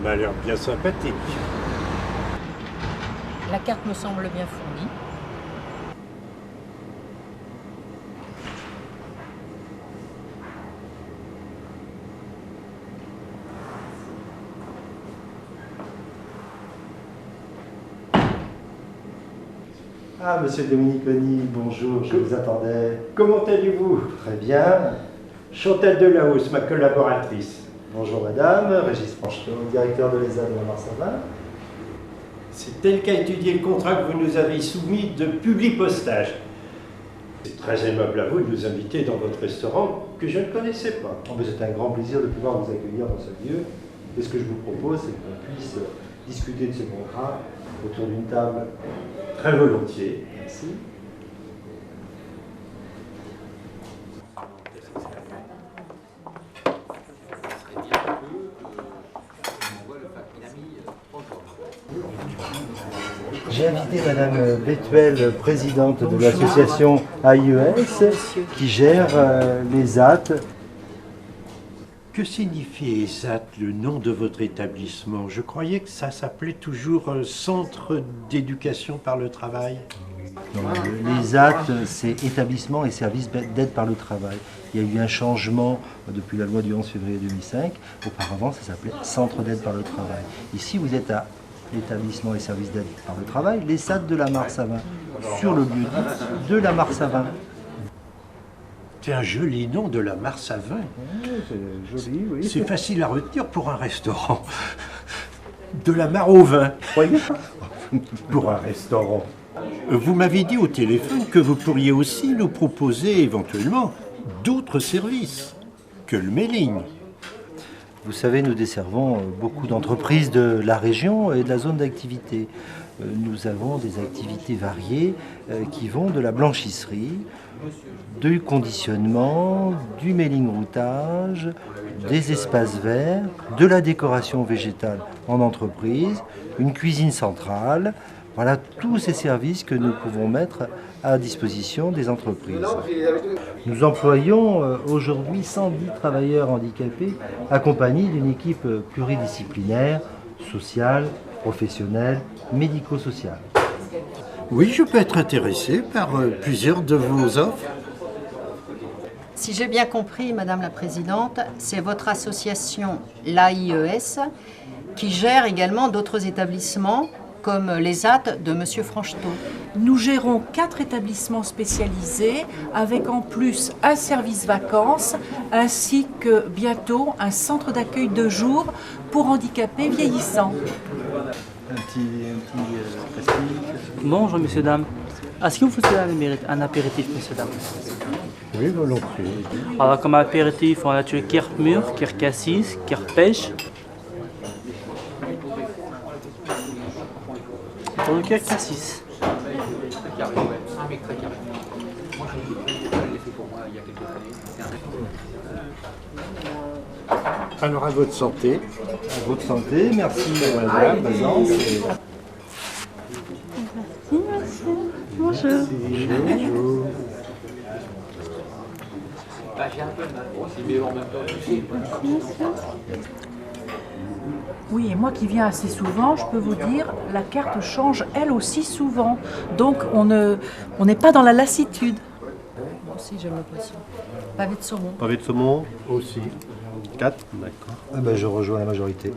m'a l'air bien sympathique. La carte me semble bien fournie. Ah, monsieur Dominiconi, bonjour, je vous attendais. Comment allez-vous? Très bien. Chantal Delahousse, ma collaboratrice. Bonjour madame, Régis Franchetot, directeur de l'ESA de la Marse-Savin. C'est elle qui a étudié le contrat que vous nous avez soumis de Publipostage. C'est très aimable à vous de nous inviter dans votre restaurant que je ne connaissais pas. Oh, c'est un grand plaisir de pouvoir vous accueillir dans ce lieu. Et ce que je vous propose, c'est qu'on puisse discuter de ce contrat autour d'une table. Très volontiers. Merci. J'ai invité Madame Bethuel, présidente de l'association AIES, qui gère les AT. Que signifie ESAT, le nom de votre établissement? Je croyais que ça s'appelait toujours Centre d'éducation par le travail. Les AT, c'est établissement et services d'aide par le travail. Il y a eu un changement depuis la loi du 11 février 2005. Auparavant, ça s'appelait Centre d'aide par le travail. Ici, vous êtes à l'établissement et services d'aide par le travail, les SAT de la Marse-Savin, sur le lieu dit de la Marse-Savin. C'est un joli nom, de la Marse-Savin. C'est joli, oui. C'est facile à retenir pour un restaurant. De la mare au vin. Voyez Pour un restaurant. Vous m'avez dit au téléphone que vous pourriez aussi nous proposer éventuellement d'autres services que le mailing. Vous savez, nous desservons beaucoup d'entreprises de la région et de la zone d'activité. Nous avons des activités variées qui vont de la blanchisserie, du conditionnement, du mailing routage, des espaces verts, de la décoration végétale en entreprise, une cuisine centrale. Voilà tous ces services que nous pouvons mettre à disposition des entreprises. Nous employons aujourd'hui 110 travailleurs handicapés accompagnés d'une équipe pluridisciplinaire, sociale, professionnelle, médico-sociale. Oui, je peux être intéressé par plusieurs de vos offres. Si j'ai bien compris, Madame la Présidente, c'est votre association, l'AIES, qui gère également d'autres établissements comme les AT de Monsieur Franchetot. Nous gérons 4 établissements spécialisés avec en plus un service vacances ainsi que bientôt un centre d'accueil de jour pour handicapés vieillissants. Un petit prestige. Bonjour, messieurs, dames. Est-ce que vous faisiez un apéritif, messieurs, dames? Oui, volontiers. Alors, comme apéritif, on a tué Kirpmur, Kirkassis, Kirpêche. Pour le Kirkassis. Alors, à votre santé. À votre santé, merci madame présence. Bonjour. Bonjour. Oui, et moi qui viens assez souvent, je peux vous dire, la carte change elle aussi souvent. Donc on n'est pas dans la lassitude. Moi aussi, j'ai l'impression. Pavé de saumon. Pavé de saumon aussi. 4, d'accord. Ah ben, je rejoins la majorité.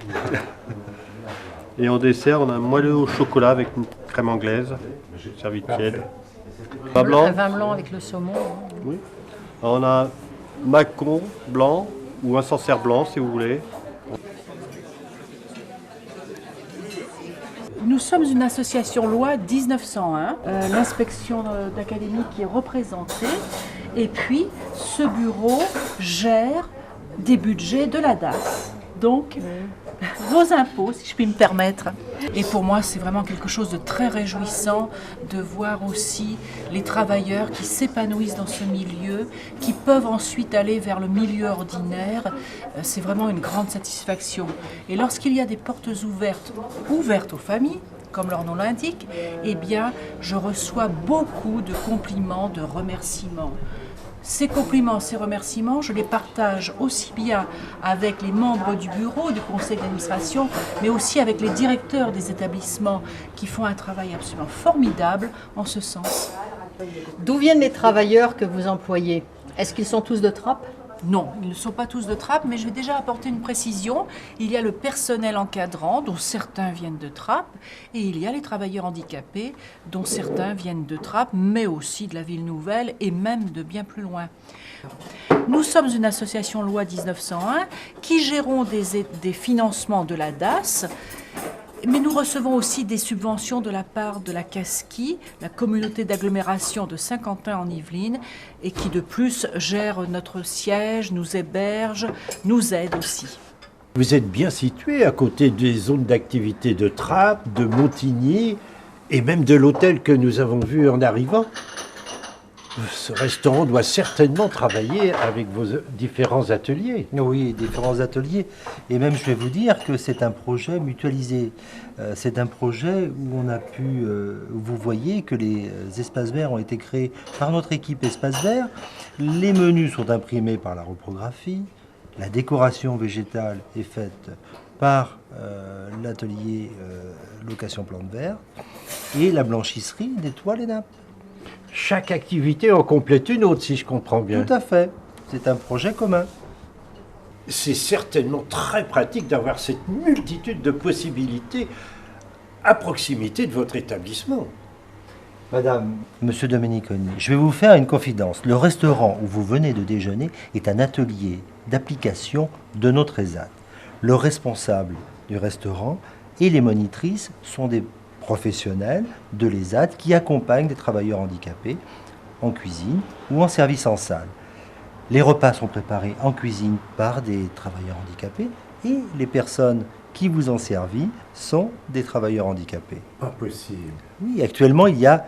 Et en dessert, on a un moelleux au chocolat avec une crème anglaise, servi tiède. Vin Un blanc. vin blanc avec le saumon. Oui. Alors, on a macon blanc ou un Sancerre blanc si vous voulez. Nous sommes une association loi 1901, l'inspection d'académie qui est représentée, et puis ce bureau gère des budgets de la DAS. Donc, vos impôts, si je puis me permettre. Et pour moi, c'est vraiment quelque chose de très réjouissant de voir aussi les travailleurs qui s'épanouissent dans ce milieu, qui peuvent ensuite aller vers le milieu ordinaire. C'est vraiment une grande satisfaction. Et lorsqu'il y a des portes ouvertes aux familles, comme leur nom l'indique, eh bien, je reçois beaucoup de compliments, de remerciements. Ces compliments, ces remerciements, je les partage aussi bien avec les membres du bureau, du conseil d'administration, mais aussi avec les directeurs des établissements qui font un travail absolument formidable en ce sens. D'où viennent les travailleurs que vous employez? Est-ce qu'ils sont tous de Trappes? Non, ils ne sont pas tous de Trappes, mais je vais déjà apporter une précision. Il y a le personnel encadrant, dont certains viennent de Trappes, et il y a les travailleurs handicapés, dont certains viennent de Trappes, mais aussi de la Ville Nouvelle, et même de bien plus loin. Nous sommes une association loi 1901 qui gérons des financements de la DAS, mais nous recevons aussi des subventions de la part de la CASCI, la communauté d'agglomération de Saint-Quentin en Yvelines, et qui de plus gère notre siège, nous héberge, nous aide aussi. Vous êtes bien situé à côté des zones d'activité de Trappes, de Montigny et même de l'hôtel que nous avons vu en arrivant. Ce restaurant doit certainement travailler avec vos différents ateliers. Oui, différents ateliers. Et même, je vais vous dire que c'est un projet mutualisé. C'est un projet où on a pu... vous voyez que les espaces verts ont été créés par notre équipe Espaces Verts. Les menus sont imprimés par la reprographie. La décoration végétale est faite par l'atelier location plantes vertes. Et la blanchisserie nettoie les nappes. Chaque activité en complète une autre, si je comprends bien. Tout à fait. C'est un projet commun. C'est certainement très pratique d'avoir cette multitude de possibilités à proximité de votre établissement. Madame, Monsieur Domeniconi, je vais vous faire une confidence. Le restaurant où vous venez de déjeuner est un atelier d'application de notre ESAT. Le responsable du restaurant et les monitrices sont des professionnels de l'ESAT qui accompagnent des travailleurs handicapés en cuisine ou en service en salle. Les repas sont préparés en cuisine par des travailleurs handicapés et les personnes qui vous ont servi sont des travailleurs handicapés. Pas possible. Oui, actuellement, il y a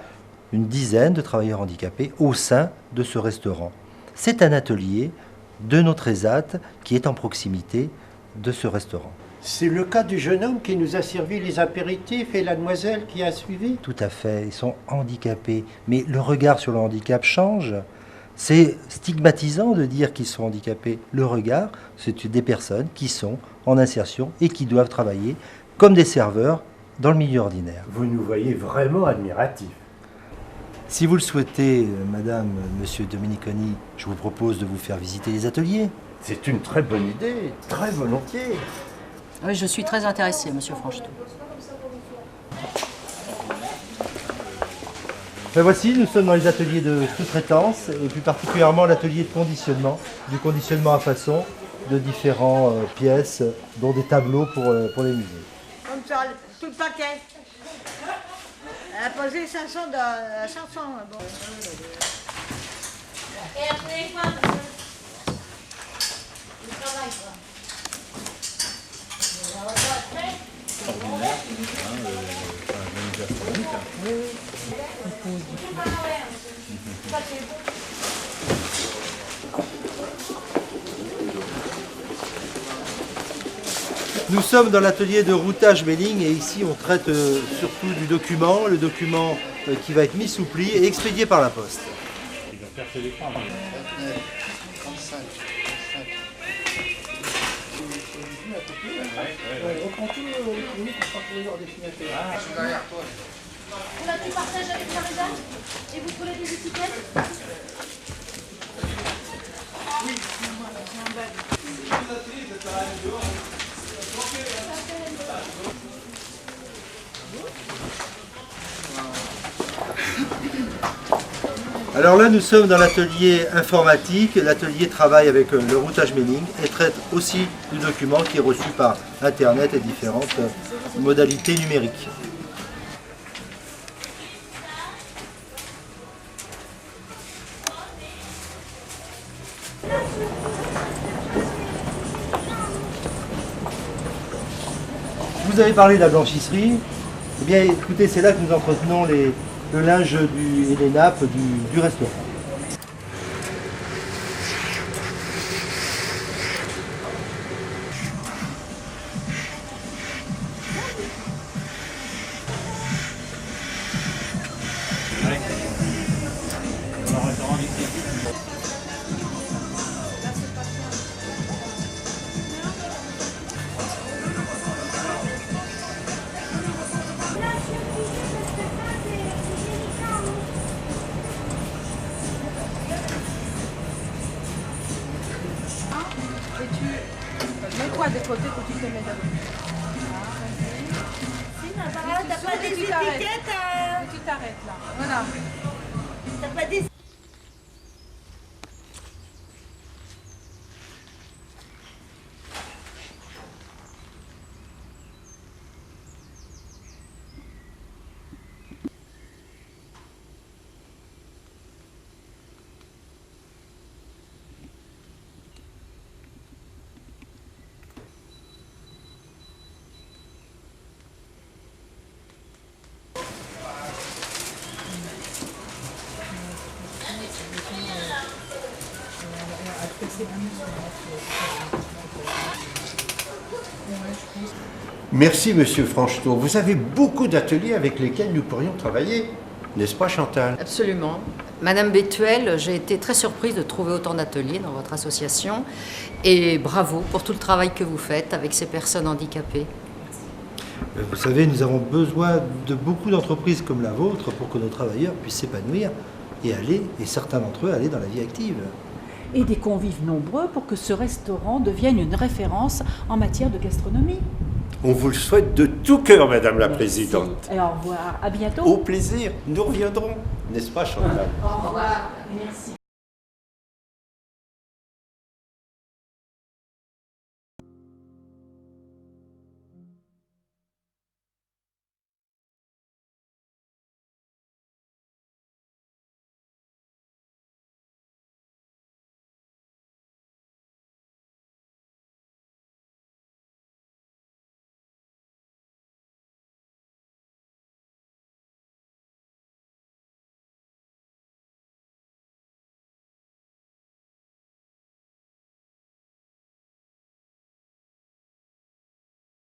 une dizaine de travailleurs handicapés au sein de ce restaurant. C'est un atelier de notre ESAT qui est en proximité de ce restaurant. C'est le cas du jeune homme qui nous a servi les apéritifs et la demoiselle qui a suivi. Tout à fait, ils sont handicapés. Mais le regard sur le handicap change. C'est stigmatisant de dire qu'ils sont handicapés. Le regard, c'est des personnes qui sont en insertion et qui doivent travailler comme des serveurs dans le milieu ordinaire. Vous nous voyez vraiment admiratifs. Si vous le souhaitez, Madame, Monsieur Domeniconi, je vous propose de vous faire visiter les ateliers. C'est une très bonne idée, très volontiers. Oui, je suis très intéressée, Monsieur Franchetou. Ben voici, nous sommes dans les ateliers de sous-traitance et plus particulièrement l'atelier de conditionnement, du conditionnement à façon de différentes pièces, dont des tableaux pour les musées. Comme ça, tout le paquet. Elle a posé 500 à 500. Bon. Et après quoi? Le travail quoi. Nous sommes dans l'atelier de routage mailing et ici on traite surtout du document, le document qui va être mis sous pli et expédié par la poste. Là, tu partages avec la rédac et vous prenez des étiquettes. Alors là, nous sommes dans l'atelier informatique. L'atelier travaille avec le routage mailing et traite aussi du document qui est reçu par Internet et différentes modalités numériques. Vous avez parlé de la blanchisserie. Eh bien, écoutez, c'est là que nous entretenons le linge et les nappes du restaurant. de mettre d'abord. T'as pas des étiquettes Tu t'arrêtes là. Voilà. T'as pas des... Merci, Monsieur Franchetot. Vous avez beaucoup d'ateliers avec lesquels nous pourrions travailler, n'est-ce pas, Chantal? Absolument. Madame Bétuel, j'ai été très surprise de trouver autant d'ateliers dans votre association. Et bravo pour tout le travail que vous faites avec ces personnes handicapées. Vous savez, nous avons besoin de beaucoup d'entreprises comme la vôtre pour que nos travailleurs puissent s'épanouir et certains d'entre eux, aller dans la vie active. Et des convives nombreux pour que ce restaurant devienne une référence en matière de gastronomie. On vous le souhaite de tout cœur, Madame la Présidente. Et au revoir, à bientôt. Au plaisir, nous reviendrons, n'est-ce pas, Chantal? Au revoir, merci.